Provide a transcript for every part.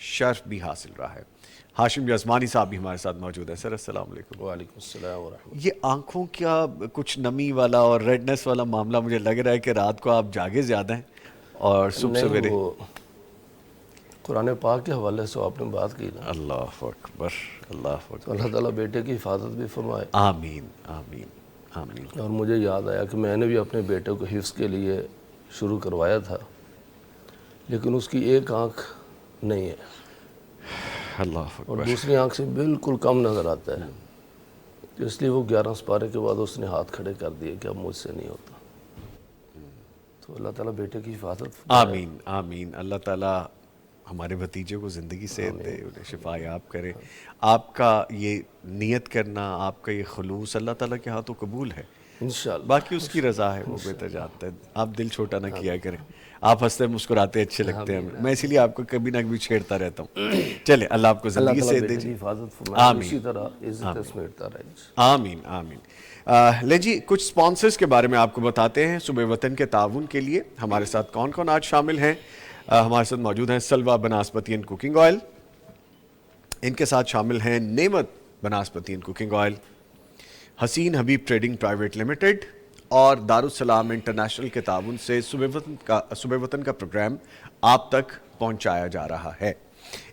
شرف بھی حاصل رہا ہے۔ ہاشم یزمانی صاحب بھی ہمارے ساتھ موجود ہیں۔ سر السلام علیکم۔ وعلیکم السلام ورحمۃ یہ آنکھوں کا کچھ نمی والا اور ریڈنس والا معاملہ، مجھے لگ رہا ہے کہ رات کو آپ جاگے زیادہ ہیں اور اللہ۔ صبح نہیں، سویرے۔ وہ قرآن پاک کے حوالے سے آپ نے بات کی نا، اللہ اکبر، اللہ تو اکبر۔ اللہ تعالیٰ بیٹے کی حفاظت بھی فرمائے۔ آمین آمین آمین۔ اور مجھے یاد آیا کہ میں نے بھی اپنے بیٹے کو حفظ کے لیے شروع کروایا تھا، لیکن اس کی ایک آنکھ نہیں ہے اللہ اور اکبر۔ دوسری آنکھ سے بالکل کم نظر آتا ہے، تو اس لیے وہ 11 سپارے کے بعد اس نے ہاتھ کھڑے کر دیے کہ اب مجھ سے نہیں ہوتا۔ تو اللہ تعالیٰ بیٹے کی حفاظت فرمائے۔ آمین آمین۔ اللہ تعالیٰ ہمارے بھتیجے کو زندگی صحت دے، انہیں شفا یاب کرے۔ آپ کا یہ نیت کرنا، آپ کا یہ خلوص اللہ تعالیٰ کے ہاتھوں قبول ہے، انشاءاللہ۔ باقی اس کی رضا ہے، وہ بہتر جانتا ہے۔ آپ دل چھوٹا نہ کیا کریں، آپ ہنستے مسکراتے اچھے لگتے ہیں ہمیں، میں اسی لیے آپ کو کبھی نہ کبھی چھیڑتا رہتا ہوں۔ چلے، اللہ آپ کو اللہ زندگی تعالیٰ صحت بیٹے دے کی جی۔ حفاظت فرمائے، آمین اسی طرح عزت سمیٹتا رہے۔ آمین آمین۔ لے جی، کچھ سپانسرز کے بارے میں آپ کو بتاتے ہیں صبح وطن کے تعاون کے لیے۔ ہمارے ساتھ کون کون آج شامل ہیں؟ ہمارے ساتھ موجود ہیں سلوا بناسپتی اینڈ کوکنگ آئل، ان کے ساتھ شامل ہیں Naimat banaspati and cooking oil, Hussain Habib trading private limited, اور دارالسلام انٹرنیشنل کے تعاون سے صبح وطن کا پروگرام آپ تک پہنچایا جا رہا ہے۔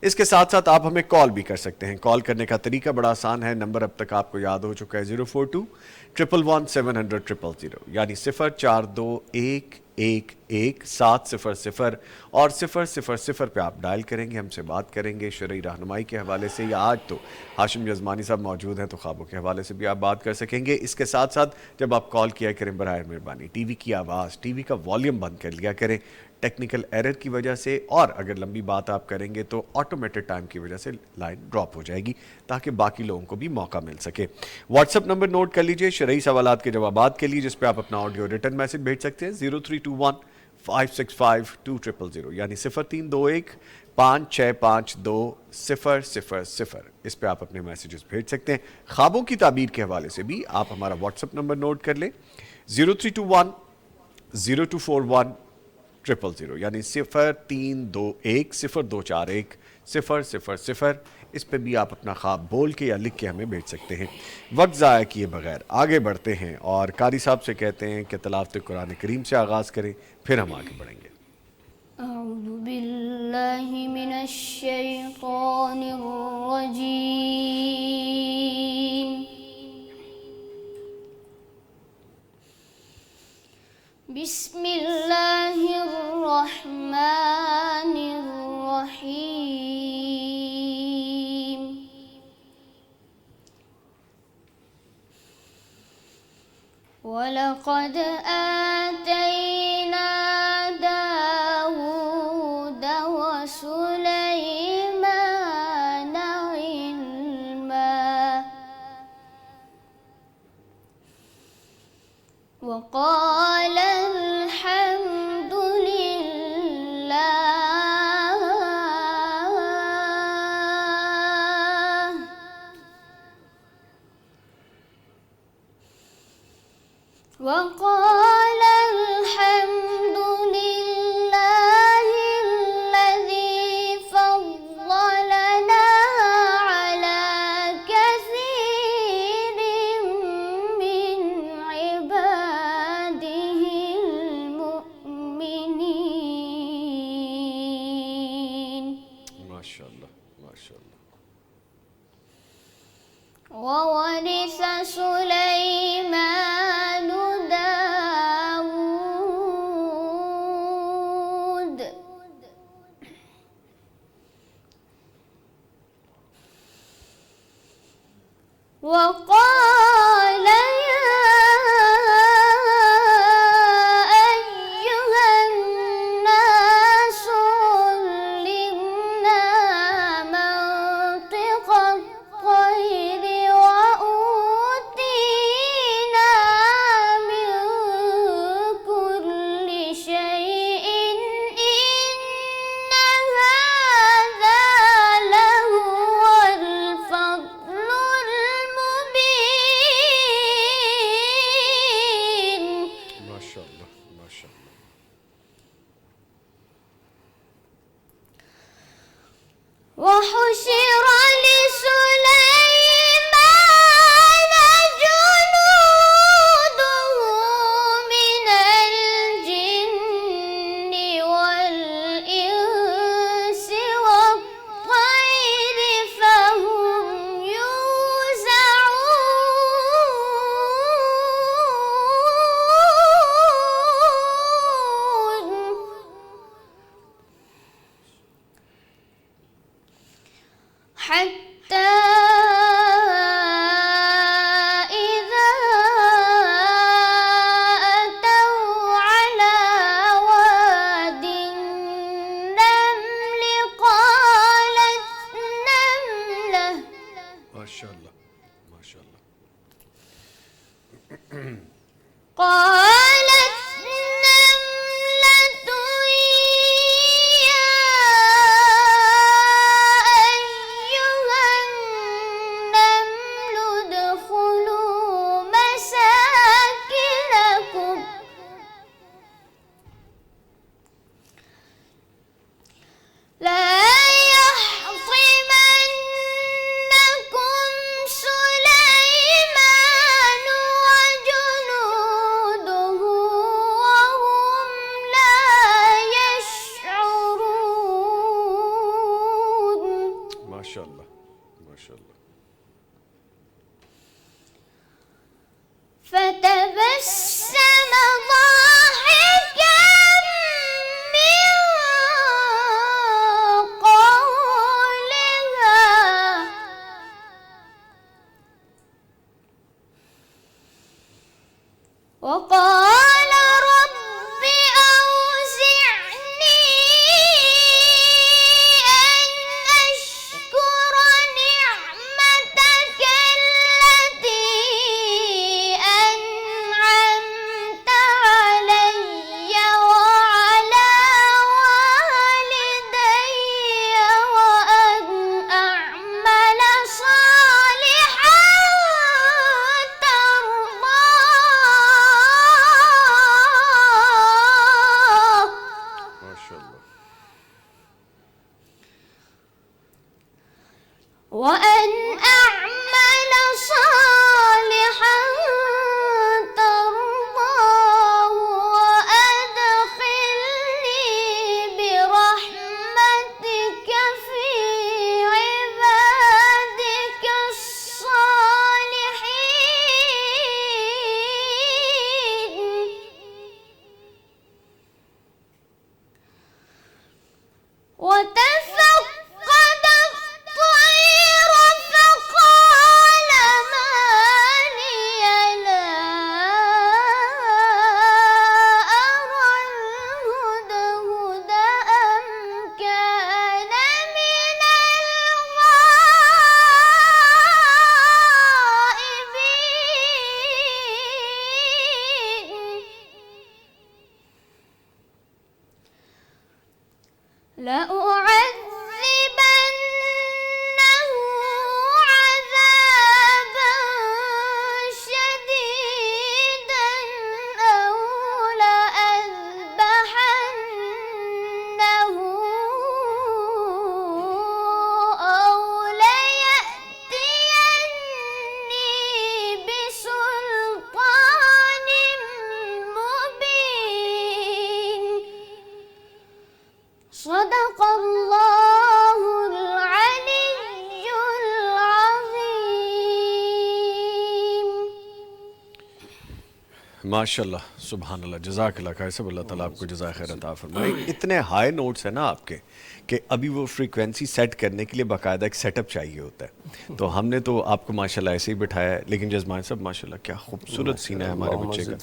اس کے ساتھ ساتھ آپ ہمیں کال بھی کر سکتے ہیں۔ کال کرنے کا طریقہ بڑا آسان ہے، نمبر اب تک آپ کو یاد ہو چکا ہے، 042-111-700-000، یعنی 0421111700 اور 000 پہ آپ ڈائل کریں گے، ہم سے بات کریں گے شرعی رہنمائی کے حوالے سے، یا آج تو ہاشم یزمانی صاحب موجود ہیں تو خوابوں کے حوالے سے بھی آپ بات کر سکیں گے۔ اس کے ساتھ ساتھ جب آپ کال کیا کریں، برائے مہربانی ٹی وی کی آواز، ٹی وی کا والیوم بند کر لیا کریں، ٹیکنیکل ایرر کی وجہ سے، اور اگر لمبی بات آپ کریں گے تو آٹومیٹڈ ٹائم کی وجہ سے لائن ڈراپ ہو جائے گی، تاکہ باقی لوگوں کو بھی موقع مل سکے۔ واٹس ایپ نمبر نوٹ کر لیجئے شرعی سوالات کے جوابات کے لیے، جس پہ آپ اپنا آڈیو ریٹن میسج بھیج سکتے ہیں، 0321-565-2000، یعنی 0321-565-2000۔ اس پہ آپ اپنے میسیجز بھیج سکتے ہیں۔ خوابوں کی تعبیر کے حوالے سے بھی آپ ہمارا واٹس ایپ نمبر نوٹ کر لیں، 0321-0241-000، یعنی 0321-0241-000۔ اس پہ بھی آپ اپنا خواب بول کے یا لکھ کے ہمیں بھیج سکتے ہیں۔ وقت ضائع کیے بغیر آگے بڑھتے ہیں اور قاری صاحب سے کہتے ہیں کہ تلاوت قرآن کریم سے آغاز کریں، پھر ہم آگے بڑھیں گے۔ اعوذ باللہ من الشیطان الرجیم، بسم اللہ الرحمن الرحیم، وَلَقَدْ آتَيْنَا دَاوُودَ وَسُلَيْمَانَ عِلْمًا، وَقَالَ الْحَمْدُ لِلَّهِ، وَقَالَ الْحَمْدُ لِلَّهِ الَّذِي فَضَّلَنَا عَلَى كَثِيرٍ مِّنْ عِبَادِهِ الْمُؤْمِنِينَ، ماشاءاللہ ماشاءاللہ۔ وَوَرِثَ سُلَيْمَانُ دَاوُودَ، وَقَالَ يَا أَيُّهَا النَّاسُ عُلِّمْنَا مَنطِقَ الطَّيْرِ وَأُوتِينَا مِن كُلِّ شَيْءٍ إِنَّ هَذَا لَهُوَ الْفَضْلُ الْمُبِينُ۔ قالت نملة يا أيها النمل ادخلوا مساكنكم لا يحطمنكم سليمان وجنوده وهم لا يشعرون ماشاء اللہ ماشاء اللہ. فتبسم ضاحكا من قولها وقال رب أوزعني أن أشكر نعمتك التي أنعمت علي وعلى والدي وأن أعمل صالحا ترضاه ماشاء اللہ. وأن أعمل صالحا ترضاه وأدخلني برحمتك في عبادك الصالحين وتفقد الطير فقال ما لي لا أرى الهدهد أم كان من الغائبين لأعذبنه عذابا شديدا أو لأذبحنه أو ليأتيني بسلطان مبين صدق الله العلي العظيم. ماشاء اللہ سبحان اللہ جزاک اللہ خیر صاحب. اللہ تعالیٰ آپ کو جزائے خیر عطا فرمائے. اتنے ہائی نوٹس ہیں نا آپ کے کہ ابھی وہ فریکوینسی سیٹ کرنے کے لیے باقاعدہ ایک سیٹ اپ چاہیے ہوتا ہے. تو ہم نے تو آپ کو ماشاء اللہ ایسے ہی بٹھایا ہے, لیکن جزمان صاحب ماشاء اللہ کیا خوبصورت سینہ ہے ہمارے بچے کا.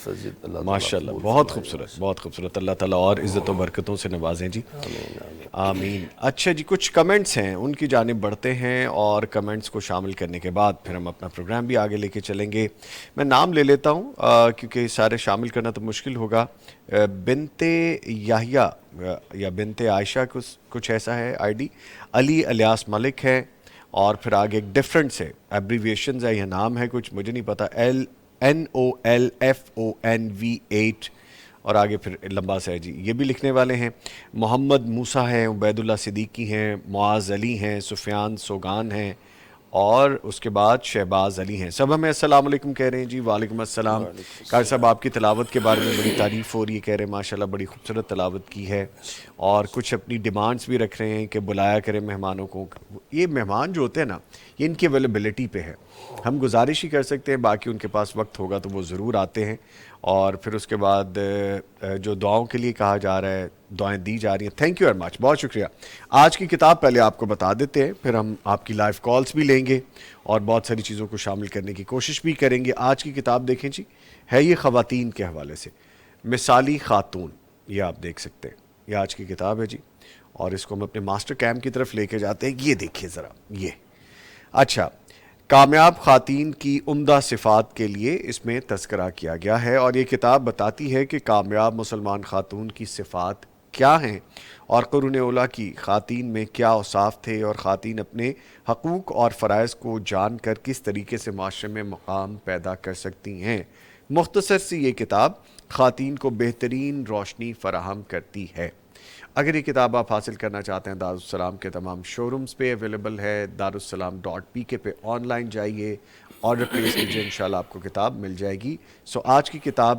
ماشاء اللہ بہت خوبصورت بہت خوبصورت. اللہ تعالیٰ اور عزت و برکتوں سے نوازیں جی, آمین. اچھا جی, کچھ کمنٹس ہیں ان کی جانب بڑھتے ہیں اور کمنٹس کو شامل کرنے کے بعد پھر ہم اپنا پروگرام بھی آگے لے کے چلیں گے. میں نام لے لیتا ہوں کیونکہ سارے شامل کرنا تو مشکل ہوگا. بنت یحییٰ یا بنت عائشہ کچھ ایسا ہے آئی ڈی. علی الیاس ملک ہے, اور پھر آگے ایک ڈفرنٹ ہے, ایبریویشنز ہے یا نام ہے کچھ مجھے نہیں پتہ, NOLFONV8 اور آگے پھر لمبا سا ہے جی. یہ بھی لکھنے والے ہیں. محمد موسیٰ ہیں, عبید اللہ صدیقی ہیں, معاذ علی ہیں, سفیان سوگان ہیں, اور اس کے بعد شہباز علی ہیں. سب ہمیں السلام علیکم کہہ رہے ہیں جی. وعلیکم السلام. قاری صاحب آپ کی تلاوت کے بارے میں بڑی تعریف ہو رہی ہے, کہہ رہے ہیں ماشاءاللہ بڑی خوبصورت تلاوت کی ہے, اور کچھ اپنی ڈیمانڈز بھی رکھ رہے ہیں کہ بلایا کریں مہمانوں کو. یہ مہمان جو ہوتے ہیں نا, یہ ان کی اویلیبلٹی پہ ہے. ہم گزارش ہی کر سکتے ہیں, باقی ان کے پاس وقت ہوگا تو وہ ضرور آتے ہیں. اور پھر اس کے بعد جو دعاؤں کے لیے کہا جا رہا ہے, دعائیں دی جا رہی ہیں. تھینک یو ویری مچ, بہت شکریہ. آج کی کتاب پہلے آپ کو بتا دیتے ہیں, پھر ہم آپ کی لائیو کالز بھی لیں گے اور بہت ساری چیزوں کو شامل کرنے کی کوشش بھی کریں گے. آج کی کتاب دیکھیں جی, ہے یہ خواتین کے حوالے سے, مثالی خاتون, یہ آپ دیکھ سکتے ہیں. یہ آج کی کتاب ہے جی, اور اس کو ہم اپنے ماسٹر کیمپ کی طرف لے کے جاتے ہیں. یہ دیکھیے ذرا, یہ اچھا کامیاب خواتین کی عمدہ صفات کے لیے اس میں تذکرہ کیا گیا ہے، اور یہ کتاب بتاتی ہے کہ کامیاب مسلمان خاتون کی صفات کیا ہیں اور قرون اولیٰ کی خواتین میں کیا اوصاف تھے، اور خواتین اپنے حقوق اور فرائض کو جان کر کس طریقے سے معاشرے میں مقام پیدا کر سکتی ہیں۔ مختصر سی یہ کتاب خواتین کو بہترین روشنی فراہم کرتی ہے۔ اگر یہ کتاب آپ حاصل کرنا چاہتے ہیں دارالسلام کے تمام شو رومز پہ اویلیبل ہے، darussalam.pk پہ آن لائن جائیے، آرڈر پلیس کیجیے، انشاءاللہ آپ کو کتاب مل جائے گی۔ آج کی کتاب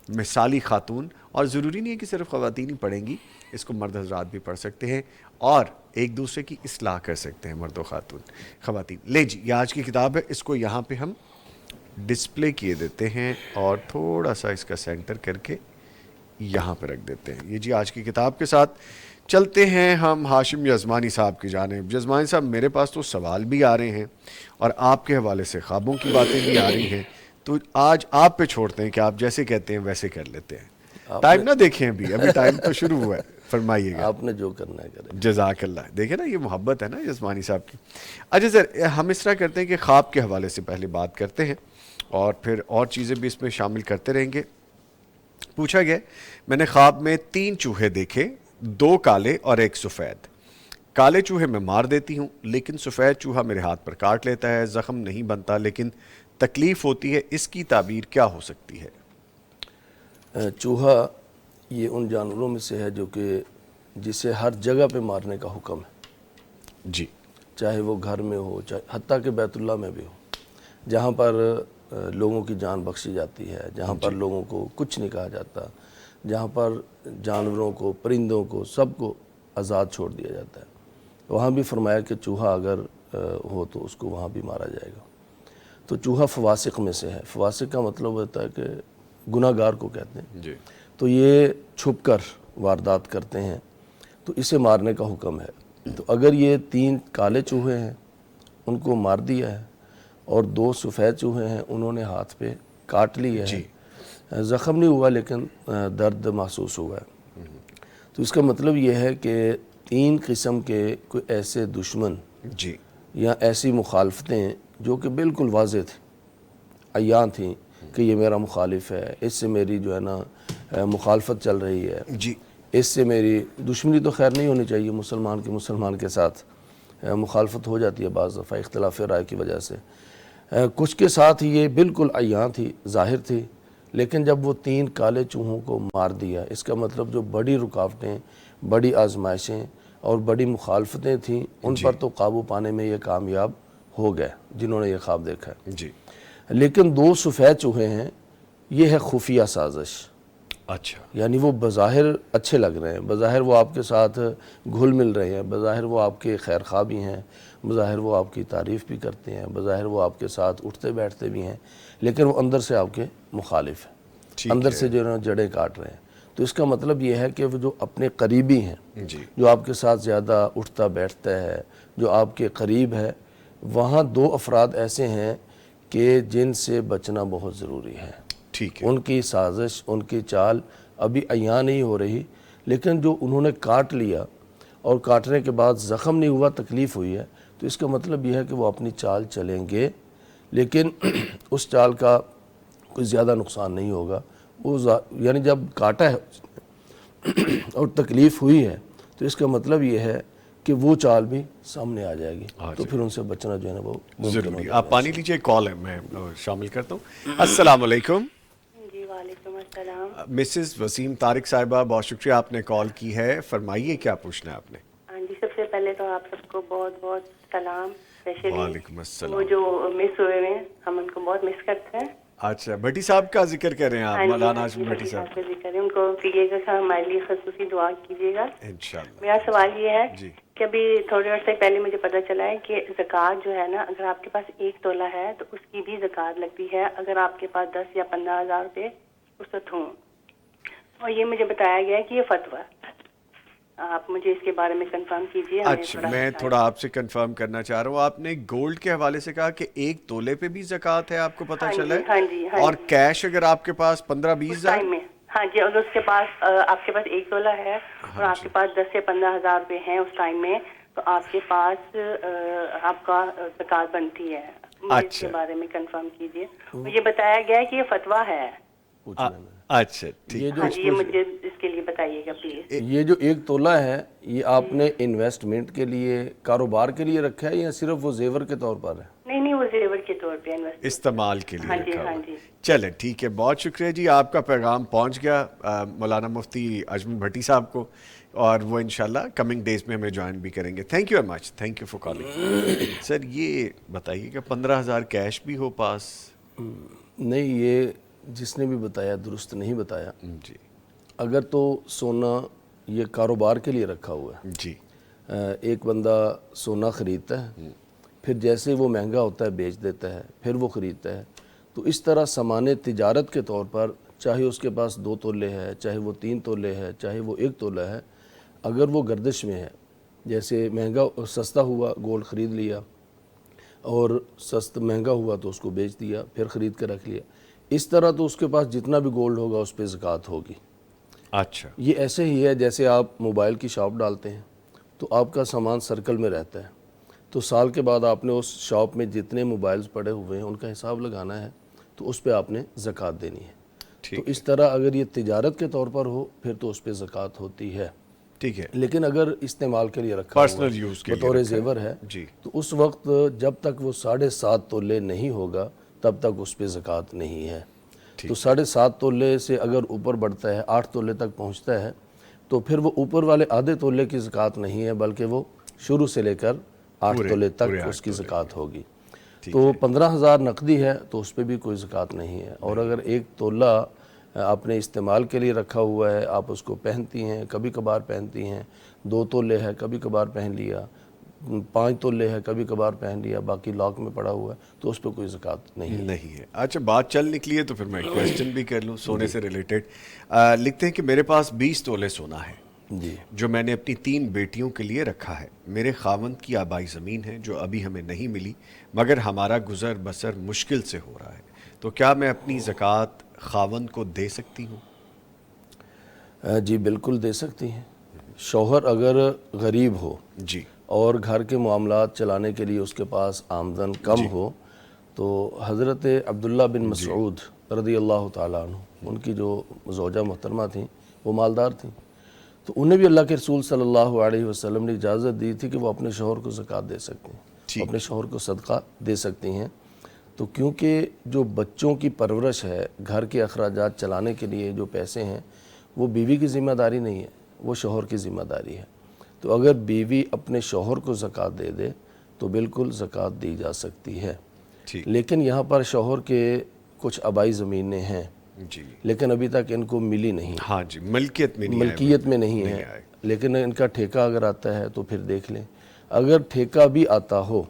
مثالی خاتون، اور ضروری نہیں ہے کہ صرف خواتین ہی پڑھیں گی، اس کو مرد حضرات بھی پڑھ سکتے ہیں اور ایک دوسرے کی اصلاح کر سکتے ہیں، مرد و خواتین۔ لے جی، یہ آج کی کتاب ہے، اس کو یہاں پہ ہم ڈسپلے کیے دیتے ہیں اور تھوڑا سا اس کا سینٹر کر کے یہاں پہ رکھ دیتے ہیں۔ یہ جی آج کی کتاب کے ساتھ چلتے ہیں ہم ہاشم یزمانی صاحب کی جانب۔ یزمانی صاحب، میرے پاس تو سوال بھی آ رہے ہیں اور آپ کے حوالے سے خوابوں کی باتیں بھی آ رہی ہیں، تو آج آپ پہ چھوڑتے ہیں کہ آپ جیسے کہتے ہیں ویسے کر لیتے ہیں۔ ٹائم نہ دیکھیں، ابھی ٹائم تو شروع ہوا ہے، فرمائیے گا۔ آپ نے جو کرنا ہے کریں۔ جزاک اللہ۔ دیکھیں نا، یہ محبت ہے نا یزمانی صاحب کی۔ اچھا سر، ہم اس طرح کرتے ہیں کہ خواب کے حوالے سے پہلے بات کرتے ہیں اور پھر اور چیزیں بھی اس میں شامل کرتے رہیں گے۔ پوچھا گیا، میں نے خواب میں 3 چوہے دیکھے، 2 کالے اور 1 سفید۔ کالے چوہے میں مار دیتی ہوں لیکن سفید چوہا میرے ہاتھ پر کاٹ لیتا ہے، زخم نہیں بنتا لیکن تکلیف ہوتی ہے، اس کی تعبیر کیا ہو سکتی ہے؟ چوہا یہ ان جانوروں میں سے ہے جو کہ جسے ہر جگہ پہ مارنے کا حکم ہے، جی، چاہے وہ گھر میں ہو، چاہے حتیٰ کہ بیت اللہ میں بھی ہو، جہاں پر لوگوں کی جان بخشی جاتی ہے، جہاں پر لوگوں کو کچھ نہیں کہا جاتا، جہاں پر جانوروں کو، پرندوں کو، سب کو آزاد چھوڑ دیا جاتا ہے، وہاں بھی فرمایا کہ چوہا اگر ہو تو اس کو وہاں بھی مارا جائے گا۔ تو چوہا فواسق میں سے ہے۔ فواسق کا مطلب ہوتا ہے کہ گناہ گار کو کہتے ہیں۔ جی، تو یہ چھپ کر واردات کرتے ہیں، تو اسے مارنے کا حکم ہے۔ تو اگر یہ 3 کالے چوہے ہیں، ان کو مار دیا ہے، اور 2 سفید چوہے ہیں، انہوں نے ہاتھ پہ کاٹ لیا ہے، زخم نہیں ہوا لیکن درد محسوس ہوا ہے، تو اس کا مطلب یہ ہے کہ 3 قسم کے کوئی ایسے دشمن جی، یا ایسی مخالفتیں جو کہ بالکل واضح تھیں، عیاں تھیں کہ یہ میرا مخالف ہے، اس سے میری جو ہے نا مخالفت چل رہی ہے، جی، اس سے میری دشمنی تو خیر نہیں ہونی چاہیے، مسلمان کے ساتھ مخالفت ہو جاتی ہے بعض دفعہ اختلاف رائے کی وجہ سے، کچھ کے ساتھ یہ بالکل عیاں تھی، ظاہر تھی، لیکن جب وہ 3 کالے چوہوں کو مار دیا، اس کا مطلب جو بڑی رکاوٹیں، بڑی آزمائشیں اور بڑی مخالفتیں تھیں، ان پر تو قابو پانے میں یہ کامیاب ہو گئے جنہوں نے یہ خواب دیکھا ہے۔ جی، لیکن 2 سفید چوہے ہیں، یہ ہے خفیہ سازش، اچھا، یعنی وہ بظاہر اچھے لگ رہے ہیں، بظاہر وہ آپ کے ساتھ گھل مل رہے ہیں، بظاہر وہ آپ کے خیر خواہ بھی ہیں، بظاہر وہ آپ کی تعریف بھی کرتے ہیں، بظاہر وہ آپ کے ساتھ اٹھتے بیٹھتے بھی ہیں، لیکن وہ اندر سے آپ کے مخالف ہیں، اندر سے جو ہے نا جڑیں کاٹ رہے ہیں۔ تو اس کا مطلب یہ ہے کہ وہ جو اپنے قریبی ہیں، جی، جو آپ کے ساتھ زیادہ اٹھتا بیٹھتا ہے، جو آپ کے قریب ہے، وہاں 2 افراد ایسے ہیں کہ جن سے بچنا بہت ضروری ہے۔ ٹھیک ہے، ان کی سازش، ان کی چال ابھی عیاں نہیں ہو رہی، لیکن جو انہوں نے کاٹ لیا اور کاٹنے کے بعد زخم نہیں ہوا، تکلیف ہوئی ہے، تو اس کا مطلب یہ ہے کہ وہ اپنی چال چلیں گے، لیکن اس چال کا کوئی زیادہ نقصان نہیں ہوگا۔ وہ یعنی جب کاٹا ہے اور تکلیف ہوئی ہے، تو اس کا مطلب یہ ہے کہ وہ چال بھی سامنے آ جائے گی، تو پھر ان سے بچنا جو ہے نا وہ ممکن ہو ضروری۔ جائے گا۔ آپ پانی لیجئے، کال ہے، میں شامل کرتا ہوں۔ السلام علیکم جی وعلیکم السلام۔ مسز وسیم طارق صاحبہ، بہت شکریہ آپ نے کال کی ہے، فرمائیے کیا پوچھنا ہے آپ نے؟ ہاں جی، سب سے پہلے تو آپ سب کو بہت بہت سلام، اسپیشلی وعلیکم السلام۔ وہ جو مس ہوئے ہیں، ہم ان کو بہت مس کرتے ہیں۔ اچھا، بھٹی صاحب کا ذکر کر رہے ہیں آپ، ہاں جی، مولانا ہاں ہاشم جی، بھٹی بھٹی صاحب؟ صاحب کا ذکر ہے، ان کو کہیے گا کہ ہمارے لیے خصوصی دعا کیجیے گا۔ انشاءاللہ۔ میرا سوال یہ ہے جی، کہ ابھی تھوڑے عرصے پہلے مجھے پتہ چلا ہے کہ زکوٰۃ جو ہے نا، اگر آپ کے پاس 1 تولہ ہے تو اس کی بھی زکوٰۃ لگتی ہے، اگر آپ کے پاس 10 یا 15 ہزار روپے وسعت ہوں، اور یہ مجھے بتایا گیا ہے کہ یہ فتویٰ ہے۔ آپ مجھے اس کے بارے میں کنفرم کیجیے۔ اچھا، میں تھوڑا آپ سے کنفرم کرنا چاہ رہا ہوں، آپ نے گولڈ کے حوالے سے کہا کہ 1 تولے پہ بھی زکوٰۃ ہے، آپ کو پتہ ہاں چلا جی، ہاں جی، ہے؟ ہاں اور جی، کیش اگر آپ کے پاس 15-20 اس ہزار؟ ٹائم میں، ہاں جی، اگر اس کے پاس آپ کے پاس 1 تولہ ہے اور آپ کے پاس 10 سے 15 ہزار روپے ہیں اس ٹائم میں، تو آپ کے پاس آپ کا زکوٰۃ بنتی ہے۔ مجھے اس کے بارے میں کنفرم کیجیے. مجھے بتایا گیا ہے کہ یہ فتویٰ ہے. پوچھ لینا. اچھا ٹھیک. یہ جو ہاں جی، یہ مجھے اس کے لیے بتائیے گا پلیز. یہ جو 1 تولہ ہے یہ آپ نے انویسٹمنٹ کے لیے کاروبار کے لیے رکھا ہے یا صرف وہ زیور کے طور پر ہے؟ نہیں وہ زیور کے طور پہ انویسٹ. استعمال کے لیے ہاں جی رکھا ہاں ہوا. جی. چلیں ٹھیک ہے, بہت شکریہ جی, آپ کا پیغام پہنچ گیا مولانا مفتی اجمل بھٹی صاحب کو, اور وہ انشاءاللہ کمنگ ڈیز میں ہمیں جوائن بھی کریں گے. Thank you very much, thank you for calling. Sir یہ بتائیے کہ 15,000 کیش بھی ہو پاس؟ نہیں, یہ جس نے بھی بتایا درست نہیں بتایا. جی اگر تو سونا یہ کاروبار کے لیے رکھا ہوا ہے, جی ایک بندہ سونا خریدتا ہے, پھر جیسے وہ مہنگا ہوتا ہے بیچ دیتا ہے, پھر وہ خریدتا ہے, تو اس طرح سامان تجارت کے طور پر چاہے اس کے پاس 2 تولے ہے, چاہے وہ 3 تولے ہے, چاہے وہ 1 تولہ ہے, اگر وہ گردش میں ہے, جیسے مہنگا سستا ہوا گولڈ خرید لیا اور مہنگا ہوا تو اس کو بیچ دیا, پھر خرید کے رکھ لیا, اس طرح تو اس کے پاس جتنا بھی گولڈ ہوگا اس پہ زکوٰۃ ہوگی. اچھا. یہ ایسے ہی ہے جیسے آپ موبائل کی شاپ ڈالتے ہیں تو آپ کا سامان سرکل میں رہتا ہے, تو سال کے بعد آپ نے اس شاپ میں جتنے موبائلز پڑے ہوئے ہیں ان کا حساب لگانا ہے, تو اس پہ آپ نے زکوٰۃ دینی ہے. تو اس طرح اگر یہ تجارت کے طور پر ہو پھر تو اس پہ زکوٰۃ ہوتی ہے. ٹھیک ہے, لیکن اگر استعمال کے لیے رکھا پرسنل یوز کے لیے بطور رکھا زیور ہے جی, تو اس وقت جب تک وہ 7.5 تولے نہیں ہوگا تب تک اس پہ زکوٰۃ نہیں ہے. تو 7.5 تولے سے اگر اوپر بڑھتا ہے 8 تولے تک پہنچتا ہے تو پھر وہ اوپر والے آدھے تولے کی زکوٰۃ نہیں ہے, بلکہ وہ شروع سے لے کر 8 تولے تک اس کی زکوٰۃ ہوگی. تو 15,000 نقدی ہے تو اس پہ بھی کوئی زکوٰۃ نہیں ہے. اور اگر 1 تولہ آپ نے استعمال کے لیے رکھا ہوا ہے, آپ اس کو پہنتی ہیں, کبھی کبھار پہنتی ہیں, 2 تولے ہے کبھی کبھار پہن لیا, 5 تولے ہے کبھی کبھار پہن لیا, باقی لاک میں پڑا ہوا ہے, تو اس پہ کوئی زکوٰۃ نہیں ہے. اچھا بات چل نکلی ہے تو پھر میں کویسچن بھی کر لوں سونے سے ریلیٹڈ. لکھتے ہیں کہ میرے پاس 20 تولے سونا ہے جی, جو میں نے اپنی 3 بیٹیوں کے لیے رکھا ہے. میرے خاوند کی آبائی زمین ہے جو ابھی ہمیں نہیں ملی, مگر ہمارا گزر بسر مشکل سے ہو رہا ہے, تو کیا میں اپنی زکوٰۃ خاوند کو دے سکتی ہوں؟ جی بالکل دے سکتی ہیں. شوہر اگر غریب ہو جی اور گھر کے معاملات چلانے کے لیے اس کے پاس آمدن کم ہو, تو حضرت عبداللہ بن مسعود رضی اللہ تعالیٰ عنہ, ان کی جو زوجہ محترمہ تھیں وہ مالدار تھیں, تو انہیں بھی اللہ کے رسول صلی اللہ علیہ وسلم نے اجازت دی تھی کہ وہ اپنے شوہر کو زکوٰۃ دے سکتے ہیں, اپنے شوہر کو صدقہ دے سکتی ہیں. تو کیونکہ جو بچوں کی پرورش ہے, گھر کے اخراجات چلانے کے لیے جو پیسے ہیں وہ بیوی کی ذمہ داری نہیں ہے, وہ شوہر کی ذمہ داری ہے. تو اگر بیوی اپنے شوہر کو زکوٰۃ دے دے تو بالکل زکوٰۃ دی جا سکتی ہے. لیکن یہاں پر شوہر کے کچھ آبائی زمینیں ہیں جی, لیکن ابھی تک ان کو ملی نہیں. ہاں جی, ملکیت میں نہیں ہے, لیکن ان کا ٹھیکہ اگر آتا ہے تو پھر دیکھ لیں. اگر ٹھیکہ بھی آتا ہو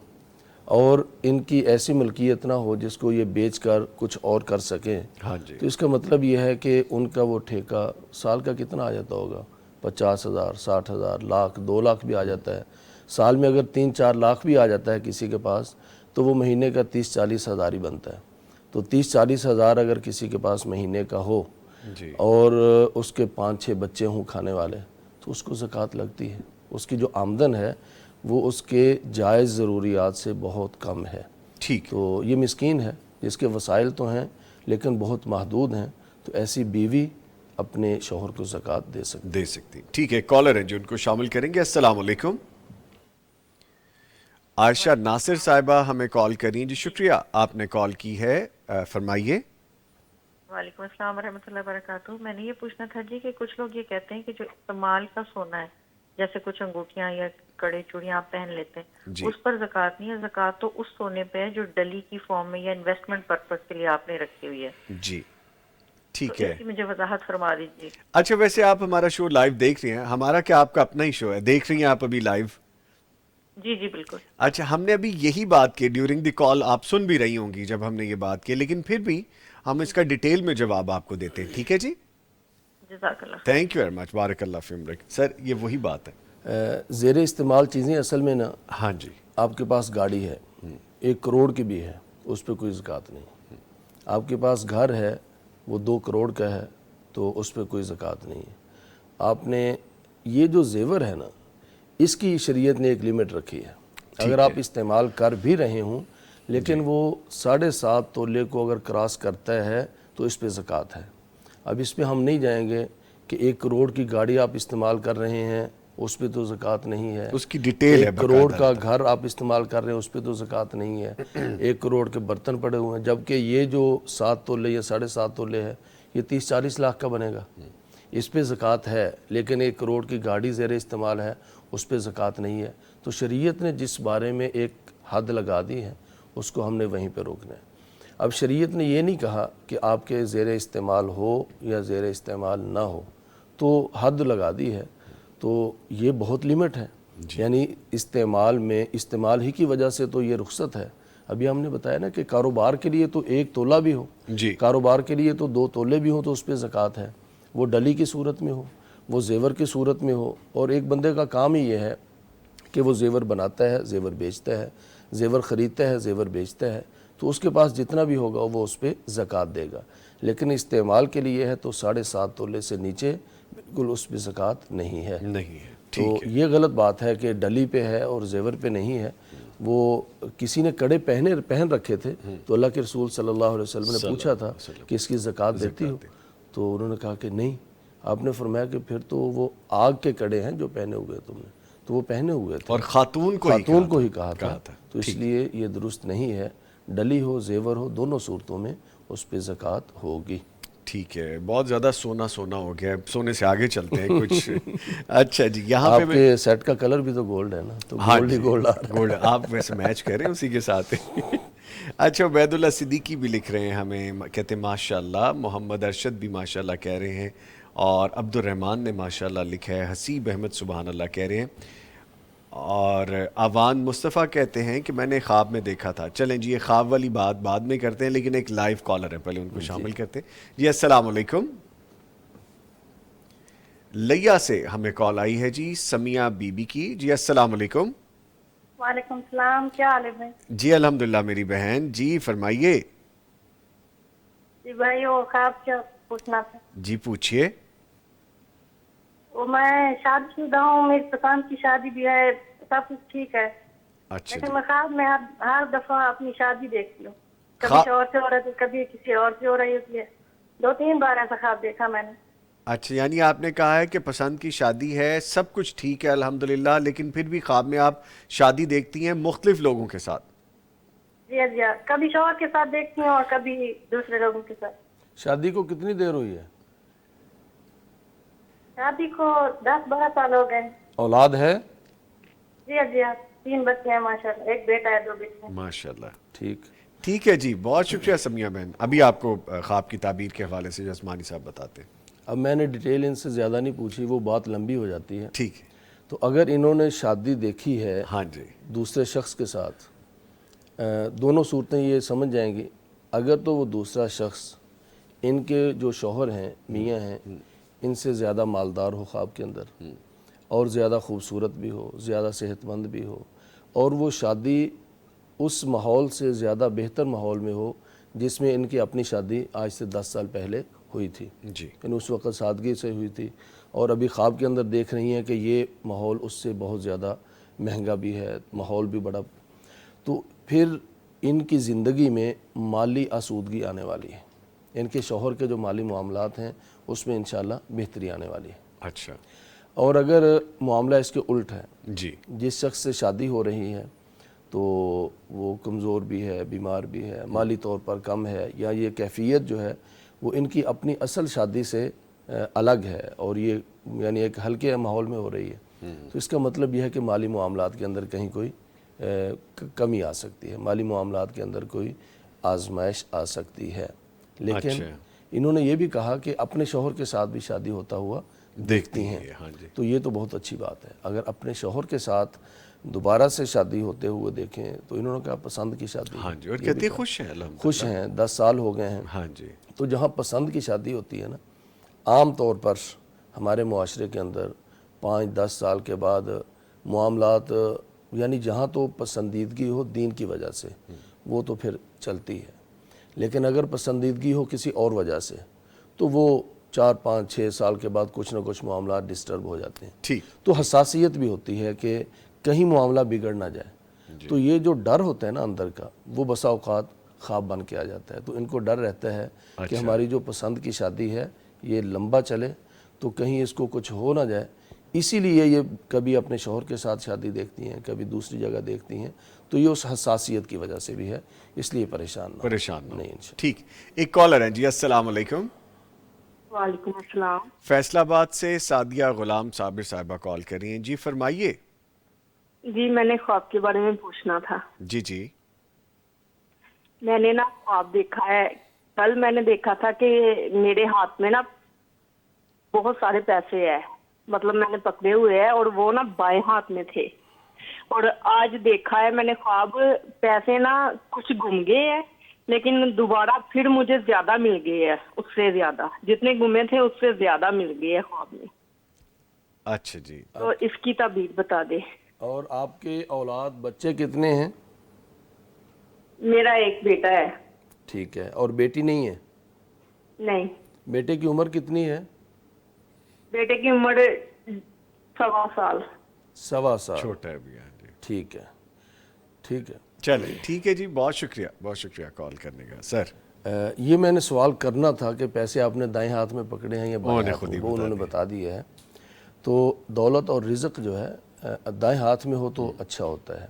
اور ان کی ایسی ملکیت نہ ہو جس کو یہ بیچ کر کچھ اور کر سکیں, تو اس کا مطلب یہ ہے کہ ان کا وہ ٹھیکہ سال کا کتنا آ جاتا ہوگا, 50,000, 60,000, لاکھ, 2 لاکھ بھی آ جاتا ہے. سال میں اگر 3-4 لاکھ بھی آ جاتا ہے کسی کے پاس تو وہ مہینے کا 30-40 ہزار ہی بنتا ہے. تو 30-40 ہزار اگر کسی کے پاس مہینے کا ہو اور اس کے 5-6 بچے ہوں کھانے والے, تو اس کو زکوٰۃ لگتی ہے. اس کی جو آمدن ہے وہ اس کے جائز ضروریات سے بہت کم ہے. تو یہ مسکین ہے جس کے وسائل تو ہیں لیکن بہت محدود ہیں, تو ایسی بیوی اپنے شوہر کو زکوٰۃ دے سکتی. ٹھیک ہے, کالر ہیں جو ان کو شامل کریں گے. السلام علیکم. عائشہ ناصر صاحبہ ہمیں کال کریں. جی شکریہ, آپ نے کال کی ہے, فرمائیے. وعلیکم السلام ورحمۃ اللہ وبرکاتہ. میں نے یہ پوچھنا تھا جی کہ کچھ لوگ یہ کہتے ہیں کہ جو استعمال کا سونا ہے, جیسے کچھ انگوٹھیاں یا کڑے چوڑیاں آپ پہن لیتے ہیں, اس پر زکوٰۃ نہیں ہے. زکوٰۃ تو اس سونے پہ ہے جو ڈلی کی فارم میں یا انویسٹمنٹ پرپز کے لیے آپ نے رکھی ہوئی ہے. جی ٹھیک ہے, مجھے وضاحت فرما دیجیے. اچھا ویسے آپ ہمارا شو لائیو دیکھ رہی ہیں, ہمارا کیا آپ کا اپنا ہی شو ہے, دیکھ رہی ہیں آپ ابھی لائیو؟ جی جی بالکل. اچھا, ہم نے ابھی یہی بات کی ڈیورنگ دی کال, آپ سن بھی رہی ہوں گی جب ہم نے یہ بات کی, لیکن پھر بھی ہم اس کا ڈیٹیل میں جواب آپ کو دیتے ہیں. ٹھیک ہے جی, جزاک اللہ. تھینک یو ویری مچ, بارک اللہ فی عمرک. سر یہ وہی بات ہے, زیر استعمال چیزیں اصل میں نا, ہاں جی, آپ کے پاس گاڑی ہے 1 کروڑ کی بھی ہے, اس پہ کوئی زکوٰۃ نہیں. آپ کے پاس گھر ہے وہ 2 کروڑ کا ہے تو اس پہ کوئی زکوٰۃ نہیں ہے. آپ نے یہ جو زیور ہے نا, اس کی شریعت نے ایک لیمٹ رکھی ہے. اگر آپ استعمال کر بھی رہے ہوں لیکن وہ 7.5 تولے کو اگر کراس کرتا ہے تو اس پہ زکوٰۃ ہے۔ اب اس پہ ہم نہیں جائیں گے کہ 1 کروڑ کی گاڑی آپ استعمال کر رہے ہیں اس پہ تو زکوٰۃ نہیں ہے، اس کی ڈیٹیل ہے 1 کروڑ کا گھر آپ استعمال کر رہے ہیں اس پہ تو زکوٰۃ نہیں ہے، 1 کروڑ کے برتن پڑے ہوئے ہیں، جبکہ یہ جو 7 تولے یا 7.5 تولے ہے یہ 30-40 لاکھ کا بنے گا، اس پہ زکوٰۃ ہے، لیکن 1 کروڑ کی گاڑی زیر استعمال ہے اس پہ زکوٰۃ نہیں ہے۔ تو شریعت نے جس بارے میں ایک حد لگا دی ہے اس کو ہم نے وہیں پہ روکنا ہے۔ اب شریعت نے یہ نہیں کہا کہ آپ کے زیر استعمال ہو یا زیر استعمال نہ ہو، تو حد لگا دی ہے، تو یہ بہت لیمٹ ہے، یعنی استعمال ہی کی وجہ سے تو یہ رخصت ہے۔ ابھی ہم نے بتایا نا کہ کاروبار کے لیے تو 1 تولہ بھی ہو، جی کاروبار کے لیے تو 2 تولے بھی ہوں تو اس پہ زکوٰۃ ہے، وہ ڈلی کی صورت میں ہو، وہ زیور کی صورت میں ہو، اور ایک بندے کا کام ہی یہ ہے کہ وہ زیور بناتا ہے، زیور بیچتا ہے، زیور خریدتا ہے، زیور بیچتا ہے، تو اس کے پاس جتنا بھی ہوگا وہ اس پہ زکوٰۃ دے گا۔ لیکن استعمال کے لیے ہے تو 7.5 تولے سے نیچے بالکل اس پہ زکوٰۃ نہیں ہے۔ نہیں ہے، تو یہ غلط بات ہے کہ ڈلی پہ ہے اور زیور پہ نہیں ہے۔ وہ کسی نے کڑے پہن رکھے تھے تو اللہ کے رسول صلی اللہ علیہ وسلم نے پوچھا تھا کہ اس کی زکوٰۃ دیتی ہو، تو انہوں نے کہا کہ نہیں۔ آپ نے فرمایا کہ پھر تو وہ آگ کے کڑے ہیں جو پہنے ہوئے تم نے، تو وہ پہنے ہوئے تھے اور خاتون کو ہی کہا تھا، تو اس لیے یہ درست نہیں ہے۔ ڈلی ہو زیور ہو دونوں صورتوں میں اس پہ زکوٰۃ ہوگی۔ ٹھیک ہے، بہت زیادہ سونا ہو گیا ہے، سونے سے آگے چلتے ہیں کچھ۔ اچھا جی، یہاں آپ پہ کے سیٹ کا کلر بھی تو گولڈ ہے نا، تو گولڈ ہی گولڈ آ رہا ہے۔ گولڈ آپ ویسے میچ کر رہے ہیں اسی کے ساتھ۔ اچھا، عبید اللہ صدیقی بھی لکھ رہے ہیں ہمیں، کہتے ہیں ماشاءاللہ، محمد ارشد بھی ماشاءاللہ کہہ رہے ہیں، اور عبد الرحمن نے ماشاءاللہ لکھا ہے، حسیب احمد سبحان اللہ کہہ رہے ہیں، اور آوان مصطفیٰ کہتے ہیں کہ میں نے خواب میں دیکھا تھا۔ چلیں جی، یہ خواب والی بات بعد میں کرتے ہیں، لیکن ایک لائیو کالر ہے، پہلے ان کو شامل کرتے ہیں۔ جی السلام علیکم، لیا سے ہمیں کال آئی ہے جی، سمیہ بی بی کی۔ جی السلام علیکم۔ وعلیکم السلام، کیا حال ہے بھائی؟ جی الحمدللہ میری بہن، جی فرمائیے۔ جی بھائی، وہ خواب کیا پوچھنا تھا؟ جی پوچھئے۔ وہ میں شادی شدہ ہوں، میری پسند کی شادی بھی ہے، سب کچھ ٹھیک ہے، اچھا لیکن جی، میں خواب میں ہر دفعہ اپنی شادی دیکھتی ہوں، کبھی اور سے ہو رہی ہے، کبھی کسی اور سے ہو رہی ہوتی ہے، 2-3 بار ایسا خواب دیکھا میں نے۔ اچھا، یعنی آپ نے کہا ہے کہ پسند کی شادی ہے، سب کچھ ٹھیک ہے الحمدللہ، لیکن پھر بھی خواب میں آپ شادی دیکھتی ہیں مختلف لوگوں کے ساتھ۔ جی جی، کبھی شوہر کے ساتھ دیکھتی ہوں اور کبھی دوسرے لوگوں کے ساتھ۔ شادی کو کتنی دیر ہوئی ہے؟ شادی کو 10-12 سال ہو گئے۔ اولاد ہے؟ جی جی، 3 بچے ہیں ماشاءاللہ، 1 بیٹا ہے 2 بیٹے ہیں۔ ماشاءاللہ، ٹھیک۔ ٹھیک ہے جی، بہت شکریہ سمیہ بہن۔ ابھی آپ کو خواب کی تعبیر کے حوالے سے جسمانی صاحب بتاتے ہیں۔ اب میں نے ڈیٹیل ان سے زیادہ نہیں پوچھی، وہ بات لمبی ہو جاتی ہے۔ ٹھیک ہے، تو اگر انہوں نے شادی دیکھی ہے ہاں جی، دوسرے شخص کے ساتھ، دونوں صورتیں یہ سمجھ جائیں گی۔ اگر تو وہ دوسرا شخص ان کے جو شوہر ہیں، میاں ہیں، ان سے زیادہ مالدار ہو خواب کے اندر، اور زیادہ خوبصورت بھی ہو، زیادہ صحت مند بھی ہو، اور وہ شادی اس ماحول سے زیادہ بہتر ماحول میں ہو جس میں ان کی اپنی شادی آج سے 10 سال پہلے ہوئی تھی، جی یعنی اس وقت سادگی سے ہوئی تھی، اور ابھی خواب کے اندر دیکھ رہی ہیں کہ یہ ماحول اس سے بہت زیادہ مہنگا بھی ہے، ماحول بھی بڑا، تو پھر ان کی زندگی میں مالی آسودگی آنے والی ہے، ان کے شوہر کے جو مالی معاملات ہیں اس میں انشاءاللہ بہتری آنے والی ہے۔ اچھا اور اگر معاملہ اس کے الٹ ہے، جی، جس شخص سے شادی ہو رہی ہے تو وہ کمزور بھی ہے، بیمار بھی ہے، مالی طور پر کم ہے، یا یہ کیفیت جو ہے وہ ان کی اپنی اصل شادی سے الگ ہے، اور یہ یعنی ایک ہلکے ماحول میں ہو رہی ہے، تو اس کا مطلب یہ ہے کہ مالی معاملات کے اندر کہیں کوئی کمی آ سکتی ہے، مالی معاملات کے اندر کوئی آزمائش آ سکتی ہے۔ لیکن انہوں نے یہ بھی کہا کہ اپنے شوہر کے ساتھ بھی شادی ہوتا ہوا دیکھتی ہیں، ہاں جی، تو یہ تو بہت اچھی بات ہے۔ اگر اپنے شوہر کے ساتھ دوبارہ سے شادی ہوتے ہوئے دیکھیں تو انہوں نے کہا پسند کی شادی، ہاں جی، اور کہتے ہیں خوش ہیں الحمدللہ، خوش ہیں، 10 سال ہو گئے ہیں۔ ہاں جی، تو جہاں پسند کی شادی ہوتی ہے نا، عام طور پر ہمارے معاشرے کے اندر 5-10 سال کے بعد معاملات، یعنی جہاں تو پسندیدگی ہو دین کی وجہ سے وہ تو پھر چلتی ہے، لیکن اگر پسندیدگی ہو کسی اور وجہ سے تو وہ 4-5-6 سال کے بعد کچھ نہ کچھ معاملات ڈسٹرب ہو جاتے ہیں۔ ٹھیک، تو حساسیت بھی ہوتی ہے کہ کہیں معاملہ بگڑ نہ جائے۔ تو یہ جو ڈر ہوتا ہے نا اندر کا، وہ بسا اوقات خواب بن کے آ جاتا ہے. تو ان کو ڈر رہتا ہے کہ ہماری جو پسند کی شادی ہے یہ لمبا چلے تو کہیں اس کو کچھ ہو نہ جائے، اسی لیے یہ کبھی اپنے شوہر کے ساتھ شادی دیکھتی ہیں، کبھی دوسری جگہ دیکھتی ہیں. تو یہ اس حساسیت کی وجہ سے بھی ہے، اس لیے پریشان نہ نہیں. انشاءاللہ. ٹھیک، ایک کالر ہیں جی. السلام علیکم. وعلیکم السلام. فیصل آباد سے سعدیہ غلام صابر صاحبہ کال کر رہی ہیں جی، فرمائیے. جی میں نے خواب کے بارے میں پوچھنا تھا. جی جی. میں نے نا خواب دیکھا ہے، کل میں نے دیکھا تھا کہ میرے ہاتھ میں نا بہت سارے پیسے ہیں، مطلب میں نے پکڑے ہوئے ہیں اور وہ نا بائیں ہاتھ میں تھے. اور آج دیکھا ہے میں نے خواب، پیسے نا کچھ گم گئے ہیں لیکن دوبارہ پھر مجھے زیادہ مل گئے ہیں، اس سے زیادہ جتنے گمے تھے اس سے زیادہ مل گئے ہیں خواب میں. اچھا جی. تو اس کی تعبیر بتا دے. اور آپ کے اولاد بچے کتنے ہیں؟ میرا ایک بیٹا ہے. ٹھیک ہے. اور بیٹی نہیں ہے؟ نہیں. بیٹے کی عمر کتنی ہے؟ بیٹے کی عمر 1.25 سال. 1.25 سال. چھوٹا ہے بھی. ہاں جی. ٹھیک ہے، ٹھیک ہے. چلیں ٹھیک ہے جی، بہت شکریہ، بہت شکریہ کال کرنے کا. سر یہ میں نے سوال کرنا تھا کہ پیسے آپ نے دائیں ہاتھ میں پکڑے ہیں یا بائیں ہاتھ خود ہی میں، وہ بتا انہوں نے دیا. بتا دیا ہے. تو دولت اور رزق جو ہے دائیں ہاتھ میں ہو تو اچھا ہوتا ہے،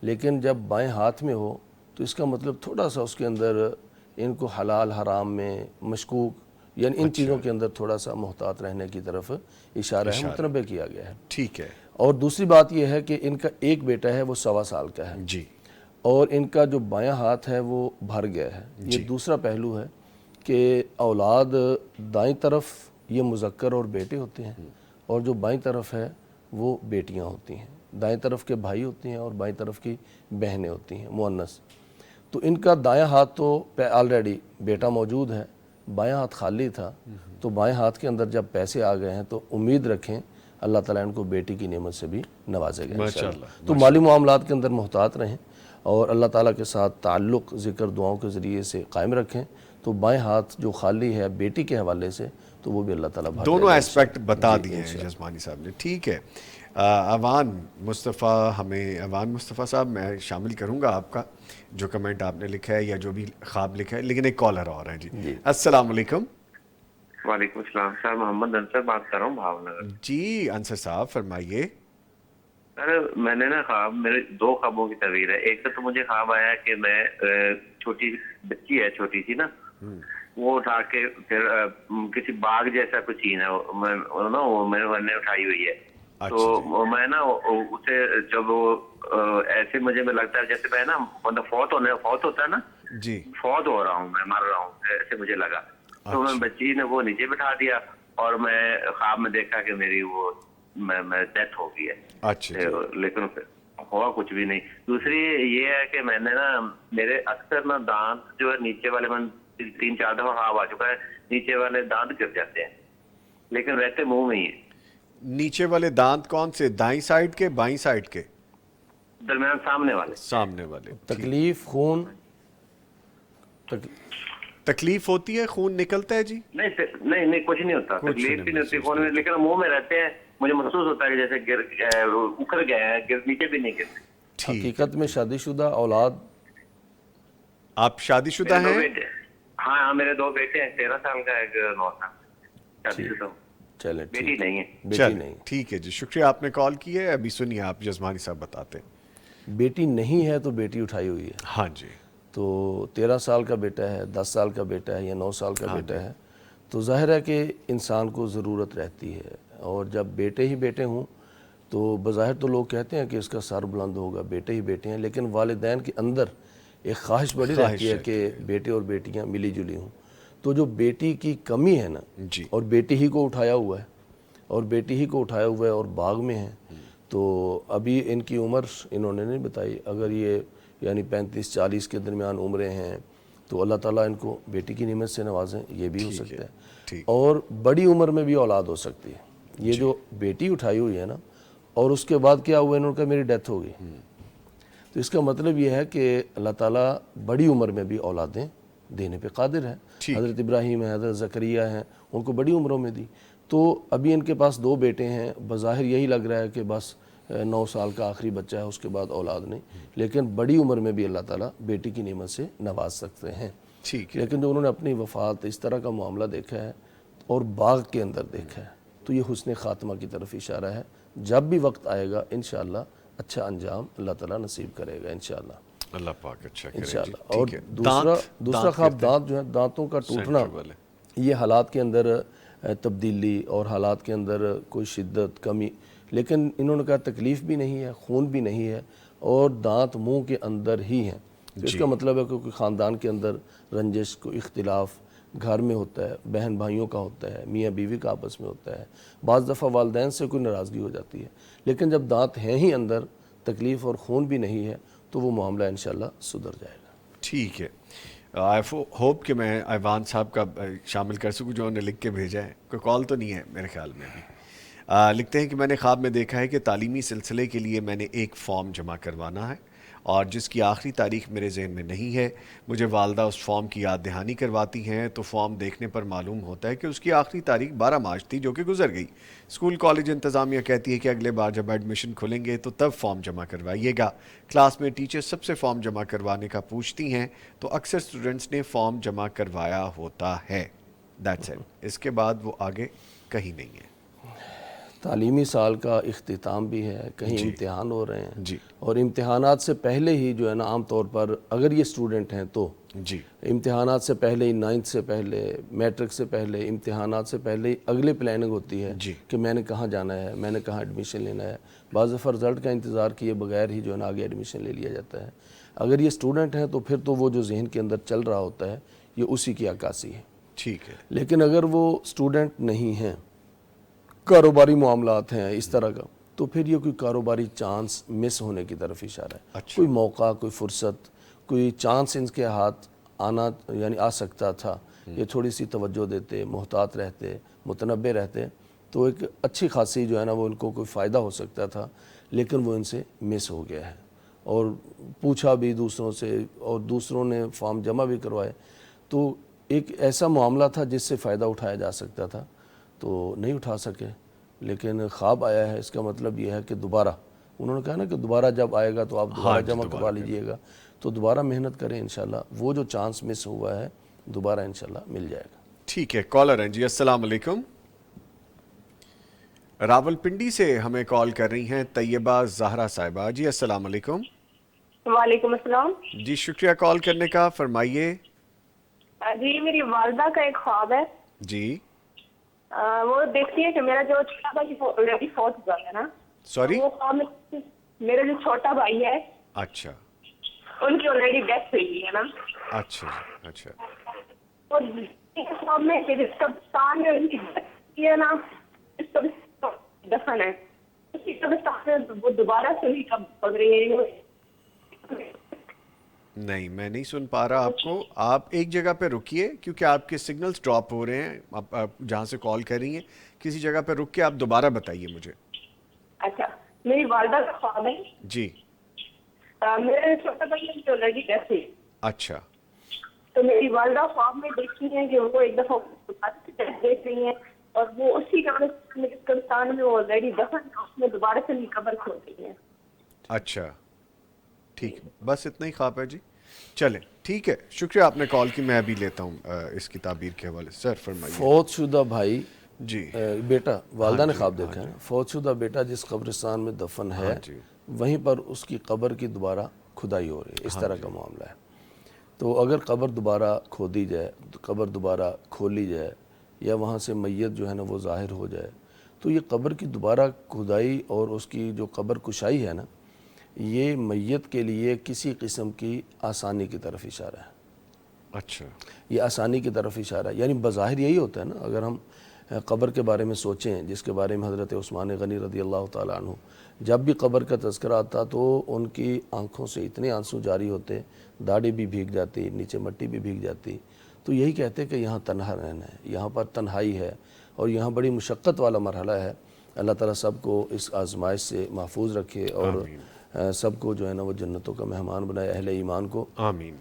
لیکن جب بائیں ہاتھ میں ہو تو اس کا مطلب تھوڑا سا اس کے اندر ان کو حلال حرام میں مشکوک، یعنی ان چیزوں کے اندر تھوڑا سا محتاط رہنے کی طرف اشارہ ہے، متنبہ کیا گیا ہے. ٹھیک ہے. اور دوسری بات یہ ہے کہ ان کا ایک بیٹا ہے وہ 1.25 سال کا ہے جی. اور ان کا جو بایاں ہاتھ ہے وہ بھر گیا ہے. یہ دوسرا پہلو ہے کہ اولاد دائیں طرف یہ مذکر اور بیٹے ہوتے ہیں، اور جو بائیں طرف ہے وہ بیٹیاں ہوتی ہیں. دائیں طرف کے بھائی ہوتے ہیں اور بائیں طرف کی بہنیں ہوتی ہیں، مؤنث. تو ان کا دایاں ہاتھ تو آلریڈی بیٹا موجود ہے، بایاں ہاتھ خالی تھا. تو بائیں ہاتھ کے اندر جب پیسے آ گئے ہیں تو امید رکھیں اللہ تعالیٰ ان کو بیٹی کی نعمت سے بھی نوازے گا انشاءاللہ. تو مالی معاملات کے اندر محتاط رہیں اور اللہ تعالیٰ کے ساتھ تعلق ذکر دعاؤں کے ذریعے سے قائم رکھیں. تو بائیں ہاتھ جو خالی ہے بیٹی کے حوالے سے تو وہ بھی اللہ تعالیٰ بھر دونوں دے گا ایسپیکٹ انشاءاللہ. بتا جی، دیے ہیں انشاءاللہ. جزمانی صاحب نے. ٹھیک ہے. اوان مصطفیٰ صاحب، میں شامل کروں گا آپ کا جو کمنٹ آپ نے لکھا ہے یا جو بھی خواب لکھا ہے، لیکن ایک کالر اور ہے جی. السلام علیکم. وعلیکم السلام. سر محمد انصر بات کر رہا ہوں بھاؤ نگر. جی انصر صاحب فرمائیے. سر میں نے نا خواب، میرے 2 خوابوں کی تعبیر ہے. ایک تو مجھے خواب آیا کہ میں چھوٹی بچی ہے، چھوٹی سی نا، وہ اٹھا کے پھر کسی باغ جیسا کچھ چیز ہے وہ میں نے اٹھائی ہوئی ہے. تو میں نا اسے جب ایسے مجھے لگتا ہے جیسے میں نا مطلب فوت ہوتا ہے نا، جی فوت ہو رہا ہوں، میں مر رہا ہوں، ایسے مجھے لگا. تو میں بچی نے وہ نیچے بٹھا دیا اور میں خواب میں دیکھا کہ میری وہ میں ڈیتھ ہو گئی ہے. اچھا. لیکن ہوا کچھ بھی نہیں. دوسری یہ ہے کہ میں نے نا میرے اکثر نا دانت جو ہے نیچے والے، میں 3-4 دفعہ خواب آ چکا ہے، نیچے والے دانت گر جاتے ہیں لیکن رہتے منہ میں ہی ہیں. نیچے والے دانت کون سے، دائیں سائڈ کے بائیں سائڈ کے؟ درمیان سامنے والے. سامنے والے. تکلیف خون تکلیف ہوتی ہے، خون نکلتا ہے جی؟ نہیں کچھ نہیں ہوتا، تکلیف بھی نہیں ہوتی خون میں، لیکن منہ میں رہتے ہیں. مجھے محسوس ہوتا ہے کہ جیسے اکھڑ گیا ہے، نیچے بھی نہیں گرتے. حقیقت میں شادی شدہ اولاد؟ آپ شادی شدہ ہیں؟ ہاں میرے 2 بیٹے ہیں، 13 سال کا ایک 9 سال. شادی شدہ ہوں. چلیں بیٹی نہیں ہے. بیٹی نہیں. ٹھیک ہے جی، شکریہ آپ نے کال کی ہے. ابھی سنیے آپ جزمانی صاحب بتاتے ہیں. بیٹی نہیں ہے تو بیٹی اٹھائی ہوئی ہے. ہاں جی. تو 13 سال کا بیٹا ہے، 10 سال کا بیٹا ہے یا 9 سال کا بیٹا ہے، تو ظاہر ہے کہ انسان کو ضرورت رہتی ہے. اور جب بیٹے ہی بیٹے ہوں تو بظاہر تو لوگ کہتے ہیں کہ اس کا سر بلند ہوگا، بیٹے ہی بیٹے ہیں، لیکن والدین کے اندر ایک خواہش بڑی رہتی ہے کہ بیٹے اور بیٹیاں ملی جلی ہوں. تو جو بیٹی کی کمی ہے نا، اور بیٹی ہی کو اٹھایا ہوا ہے اور باغ میں ہیں، تو ابھی ان کی عمر انہوں نے نہیں بتائی. اگر یہ یعنی 35-40 کے درمیان عمریں ہیں تو اللہ تعالیٰ ان کو بیٹی کی نعمت سے نوازیں، یہ بھی ہو سکتا ہے. اور بڑی عمر میں بھی اولاد ہو سکتی ہے. یہ جو بیٹی اٹھائی ہوئی ہے نا، اور اس کے بعد کیا ہوا، انہوں نے کہا میری ڈیتھ ہو گئی. تو اس کا مطلب یہ ہے کہ اللہ تعالیٰ بڑی عمر میں بھی اولادیں دینے پہ قادر ہے. حضرت ابراہیم ہیں، حضرت زکریہ ہیں، ان کو بڑی عمروں میں دی. تو ابھی ان کے پاس 2 بیٹے ہیں. بظاہر یہی لگ رہا ہے کہ بس 9 سال کا آخری بچہ ہے، اس کے بعد اولاد نہیں، لیکن بڑی عمر میں بھی اللہ تعالیٰ بیٹی کی نعمت سے نواز سکتے ہیں. ٹھیک ہے. لیکن جو انہوں نے اپنی وفات اس طرح کا معاملہ دیکھا ہے اور باغ کے اندر دیکھا ہے تو یہ حسن خاتمہ کی طرف اشارہ ہے. جب بھی وقت آئے گا انشاءاللہ اچھا انجام اللہ تعالیٰ نصیب کرے گا انشاءاللہ. اللہ پاک اچھا کرے. انشاءاللہ. ٹھیک اور ہے. دوسرا خواب دانت جو ہے، دانتوں کا ٹوٹنا، یہ حالات کے اندر تبدیلی اور حالات کے اندر کوئی شدت کمی، لیکن انہوں نے کہا تکلیف بھی نہیں ہے، خون بھی نہیں ہے اور دانت منہ کے اندر ہی ہیں. تو اس کا مطلب ہے کہ کوئی خاندان کے اندر رنجش، کوئی اختلاف گھر میں ہوتا ہے، بہن بھائیوں کا ہوتا ہے، میاں بیوی کا آپس میں ہوتا ہے، بعض دفعہ والدین سے کوئی ناراضگی ہو جاتی ہے، لیکن جب دانت ہیں ہی اندر، تکلیف اور خون بھی نہیں ہے تو وہ معاملہ انشاءاللہ سدھر جائے گا. ٹھیک ہے. آئی ہوپ کہ میں ایوان صاحب کا شامل کر سکوں جو انہوں نے لکھ کے بھیجا ہے. کوئی کال تو نہیں ہے میرے خیال میں ابھی. لکھتے ہیں کہ میں نے خواب میں دیکھا ہے کہ تعلیمی سلسلے کے لیے میں نے ایک فارم جمع کروانا ہے اور جس کی آخری تاریخ میرے ذہن میں نہیں ہے. مجھے والدہ اس فارم کی یاد دہانی کرواتی ہیں تو فارم دیکھنے پر معلوم ہوتا ہے کہ اس کی آخری تاریخ 12 مارچ تھی جو کہ گزر گئی. اسکول کالج انتظامیہ کہتی ہے کہ اگلے بار جب ایڈمیشن کھلیں گے تو تب فارم جمع کروائیے گا. کلاس میں ٹیچر سب سے فارم جمع کروانے کا پوچھتی ہیں تو اکثر اسٹوڈنٹس نے فارم جمع کروایا ہوتا ہے. That's it. اس کے بعد وہ آگے کہیں نہیں ہے. تعلیمی سال کا اختتام بھی ہے، کہیں امتحان ہو رہے ہیں جی. اور امتحانات سے پہلے ہی جو ہے نا عام طور پر اگر یہ اسٹوڈنٹ ہیں تو جی. امتحانات سے پہلے ہی، 9th سے پہلے، میٹرک سے پہلے، امتحانات سے پہلے ہی اگلے پلاننگ ہوتی ہے کہ میں نے کہاں جانا ہے، میں نے کہاں ایڈمیشن لینا ہے. بعض دفعہ رزلٹ کا انتظار کیے بغیر ہی جو ہے نا آگے ایڈمیشن لے لیا جاتا ہے. اگر یہ اسٹوڈنٹ ہیں تو پھر تو وہ جو ذہن کے اندر چل رہا ہوتا ہے یہ اسی کی عکاسی ہے. ٹھیک ہے. لیکن اگر وہ اسٹوڈنٹ نہیں ہیں، کاروباری معاملات ہیں اس طرح کا، تو پھر یہ کوئی کاروباری چانس مس ہونے کی طرف اشارہ ہے. کوئی موقع، کوئی فرصت، کوئی چانس ان کے ہاتھ آنا یعنی آ سکتا تھا. یہ تھوڑی سی توجہ دیتے، محتاط رہتے، متنبع رہتے تو ایک اچھی خاصی جو ہے نا وہ ان کو کوئی فائدہ ہو سکتا تھا، لیکن وہ ان سے مس ہو گیا ہے. اور پوچھا بھی دوسروں سے اور دوسروں نے فارم جمع بھی کروائے تو ایک ایسا معاملہ تھا جس سے فائدہ اٹھایا جا سکتا تھا تو نہیں اٹھا سکے. لیکن خواب آیا ہے، اس کا مطلب یہ ہے کہ دوبارہ انہوں نے کہا نا کہ دوبارہ جب آئے گا تو آپ دوبارہ جمع کروا لیجئے گا. تو دوبارہ محنت کریں انشاءاللہ، وہ جو چانس مس ہوا ہے دوبارہ انشاءاللہ مل جائے گا. ٹھیک ہے. کالر ہیں جی. السلام علیکم. راول پنڈی سے ہمیں کال کر رہی ہیں طیبہ زہرا صاحبہ. جی السلام علیکم. وعلیکم السلام. جی شکریہ کال کرنے کا. فرمائیے. جی میری والدہ کا ایک خواب ہے. جی. وہ دیکھتی ہے کہ میرا جو چھوٹا بھائی آلریڈی فوت ہو گیا ہے نا. سوری. وہ خواب میں میرا جو چھوٹا بھائی ہے اچھا. ان کی آلریڈی ڈیتھ ہوئی ہے نا. اچھا. اچھا. اور خواب میں کہ جس قبرستان میں ان کی ڈیتھ ہے نا، اس قبرستان دفن ہے، اسی قبرستان میں وہ دوبارہ سے نہیں کب پڑ رہی ہے. نہیں میں نہیں سن پا رہا آپ کو. آپ ایک جگہ پہ رکیے کیونکہ آپ کے سگنلز ڈراپ ہو رہے ہیں. آپ جہاں سے کال کر رہی ہیں کسی جگہ پہ رک کے آپ دوبارہ بتائیے مجھے. اچھا میری والدہ کا خواب ہے. جی. میرے چھوٹا بھائی کی آلریڈی ڈیتھ ہوئی. اچھا. تو میری والدہ خواب میں دیکھتی ہیں کہ وہ ایک دفعہ دیکھ رہی ہیں اور وہ اسی قبرستان میں وہ آلریڈی دفن ہے، اس میں دوبارہ سے نہیں قبر کھول رہی ہے. اچھا ٹھیک. بس اتنا ہی خواب ہے جی. چلیں ٹھیک ہے. شکریہ آپ نے کال کی. میں ابھی لیتا ہوں اس کی تعبیر کے حوالے سے. سر فرمائیے. فوت شدہ بھائی جی بیٹا، والدہ نے خواب دیکھا ہے فوت شدہ بیٹا جس قبرستان میں دفن ہے وہیں پر اس کی قبر کی دوبارہ کھدائی ہو رہی ہے. اس طرح کا معاملہ ہے. تو اگر قبر دوبارہ کھودی جائے، قبر دوبارہ کھولی جائے یا وہاں سے میت جو ہے نا وہ ظاہر ہو جائے تو یہ قبر کی دوبارہ کھدائی اور اس کی جو قبر کشائی ہے نا، یہ میت کے لیے کسی قسم کی آسانی کی طرف اشارہ ہے. اچھا. یہ آسانی کی طرف اشارہ ہے. یعنی بظاہر یہی ہوتا ہے نا. اگر ہم قبر کے بارے میں سوچیں جس کے بارے میں حضرت عثمان غنی رضی اللہ تعالیٰ عنہ جب بھی قبر کا تذکرہ آتا تو ان کی آنکھوں سے اتنے آنسو جاری ہوتے، داڑھی بھی بھیگ جاتی، نیچے مٹی بھی بھیگ جاتی. تو یہی کہتے کہ یہاں تنہا رہنا ہے، یہاں پر تنہائی ہے اور یہاں بڑی مشقت والا مرحلہ ہے. اللہ تعالیٰ سب کو اس آزمائش سے محفوظ رکھے اور سب کو جو ہے نا وہ جنتوں کا مہمان بنائے، اہل ایمان کو. آمین.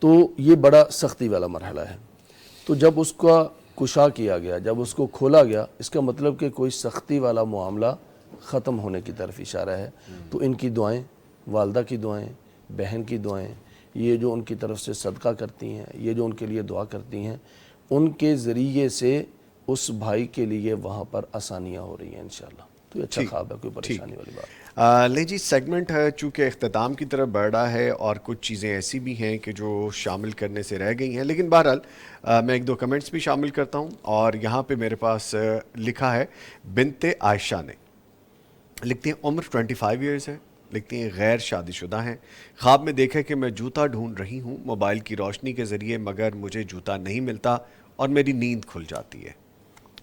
تو یہ بڑا سختی والا مرحلہ ہے. تو جب اس کا کشا کیا گیا، جب اس کو کھولا گیا، اس کا مطلب کہ کوئی سختی والا معاملہ ختم ہونے کی طرف اشارہ ہے. تو ان کی دعائیں، والدہ کی دعائیں، بہن کی دعائیں، یہ جو ان کی طرف سے صدقہ کرتی ہیں، یہ جو ان کے لیے دعا کرتی ہیں، ان کے ذریعے سے اس بھائی کے لیے وہاں پر آسانیاں ہو رہی ہیں انشاءاللہ. تو یہ اچھا خواب ہے، کوئی پریشانی والی بات. لیں جی، سیگمنٹ چونکہ اختتام کی طرف بڑھ رہا ہے اور کچھ چیزیں ایسی بھی ہیں کہ جو شامل کرنے سے رہ گئی ہیں، لیکن بہرحال میں ایک دو کمنٹس بھی شامل کرتا ہوں. اور یہاں پہ میرے پاس لکھا ہے بنت عائشہ نے، لکھتی ہیں عمر 25 ایئرز ہے، لکھتی ہیں غیر شادی شدہ ہیں. خواب میں دیکھا کہ میں جوتا ڈھونڈ رہی ہوں موبائل کی روشنی کے ذریعے، مگر مجھے جوتا نہیں ملتا اور میری نیند کھل جاتی ہے.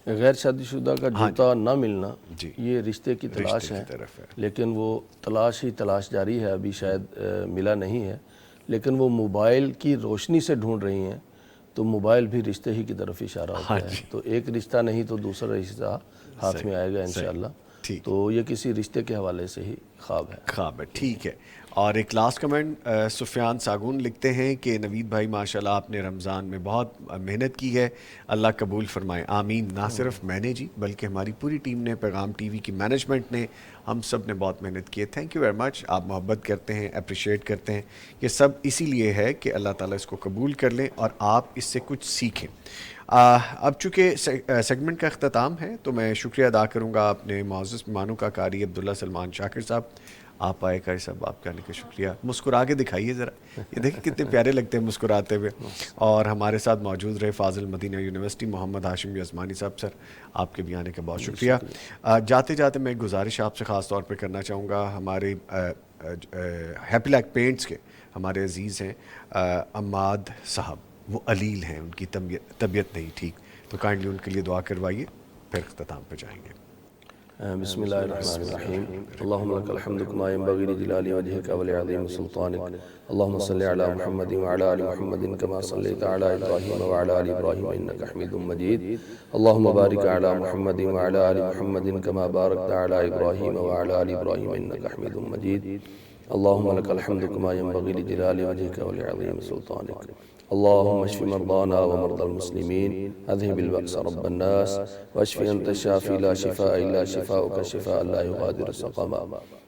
غیر شادی شدہ کا جوتا نہ ملنا یہ رشتے کی تلاش ہے، طرف ہے. لیکن وہ تلاش ہی تلاش جاری ہے، ابھی شاید ملا نہیں ہے. لیکن وہ موبائل کی روشنی سے ڈھونڈ رہی ہیں، تو موبائل بھی رشتے ہی کی طرف اشارہ ہوتا ہے. تو ایک رشتہ نہیں تو دوسرا رشتہ ہاتھ میں آئے گا انشاءاللہ. تو یہ کسی رشتے کے حوالے سے ہی خواب ہے. ٹھیک ہے. اور ایک لاسٹ کمنٹ سفیان ساگون لکھتے ہیں کہ نوید بھائی ماشاءاللہ آپ نے رمضان میں بہت محنت کی ہے، اللہ قبول فرمائے، آمین. نہ صرف میں نے جی بلکہ ہماری پوری ٹیم نے، پیغام ٹی وی کی مینجمنٹ نے، ہم سب نے بہت محنت کی ہے. تھینک یو ویری مچ. آپ محبت کرتے ہیں، اپریشیٹ کرتے ہیں، یہ سب اسی لیے ہے کہ اللہ تعالیٰ اس کو قبول کر لیں اور آپ اس سے کچھ سیکھیں. اب چونکہ سیگمنٹ کا اختتام ہے تو میں شکریہ ادا کروں گا اپنے معزز مہمانوں کا، قاری عبداللہ سلمان شاکر صاحب. آپ آئے قاری صاحب، آپ کا آنے کا شکریہ. مسکرا کے دکھائیے ذرا، یہ دیکھیں کتنے پیارے لگتے ہیں مسکراتے ہوئے. اور ہمارے ساتھ موجود رہے فاضل مدینہ یونیورسٹی محمد ہاشم یزمانی صاحب. سر آپ کے بھی آنے کا بہت شکریہ. جاتے جاتے میں ایک گزارش آپ سے خاص طور پہ کرنا چاہوں گا. ہمارے ہیپی لیک پینٹس کے ہمارے عزیز ہیں عماد صاحب، وہ علیل ہیں، ان کی طبیعت نہیں ٹھیک، تو کائنڈلی ان کے لیے دعا کروائیے، پھر اختتام پہ جائیں گے. بسم اللہ الرحمن الرحیم. اللہم لک الحمد کما ینبغی لجلال وجہک ولعظیم سلطانک. اللہم صلی علی محمد وعلی آل محمد کما صلیت علی ابراہیم وعلی آل ابراہیم انک حمید مجید. اللہم بارک علی محمد وعلی آل محمد کما بارکت علی ابراہیم وعلی آل ابراہیم انک حمید مجید. اللہم لک الحمد کما ینبغی لجلال وجہک ولعظیم سلطانک. اللهم اشف مرضانا ومرضى المسلمين، اذهب البأس رب الناس، واشف انت الشافي لا شفاء الا شفاؤك شفاء لا يغادر سقما.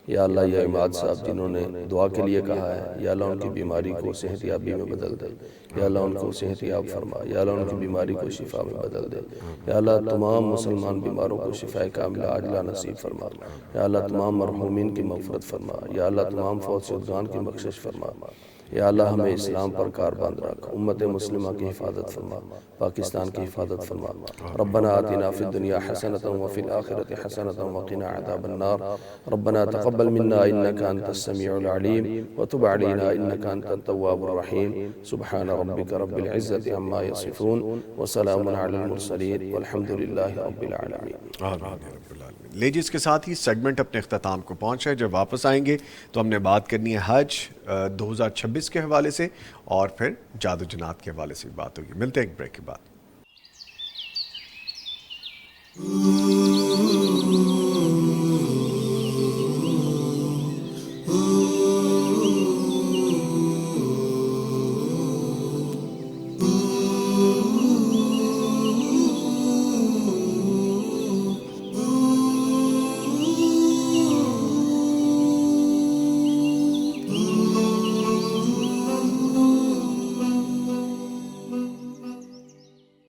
یا اللہ، یہ عماد صاحب جنہوں نے دعا کے لیے کہا ہے، یا اللہ ان کی بیماری کو صحت یابی میں بدل دے، یا اللہ ان کو صحت یاب فرما، یا اللہ ان کی بیماری کو شفا میں بدل دے. یا اللہ تمام مسلمان بیماروں کو شفا کاملہ عاجلہ نصیب فرما. یا اللہ تمام مرحومین کی مغفرت فرما. یا اللہ تمام فوت شدگان کی بخشش فرما. یا اللہ ہمیں اسلام پر کاربند رکھ، امت مسلمہ کی حفاظت فرما، پاکستان کی حفاظت فرما. ربنا آتنا فی الدنیا حسنة وفی الآخرة حسنة وقنا عذاب النار. ربنا تقبل منا انك انت السميع العليم وتب علينا انك انت التواب الرحيم. سبحان ربك رب العزة عما يصفون وسلام على المرسلين والحمد لله رب العالمين. لے جی، اس کے ساتھ ہی سیگمنٹ اپنے اختتام کو پہنچا ہے. جب واپس آئیں گے تو ہم نے بات کرنی ہے حج 2026 کے حوالے سے، اور پھر جادو جنات کے حوالے سے بھی بات ہوگی. ملتے ہیں ایک بریک کے بعد.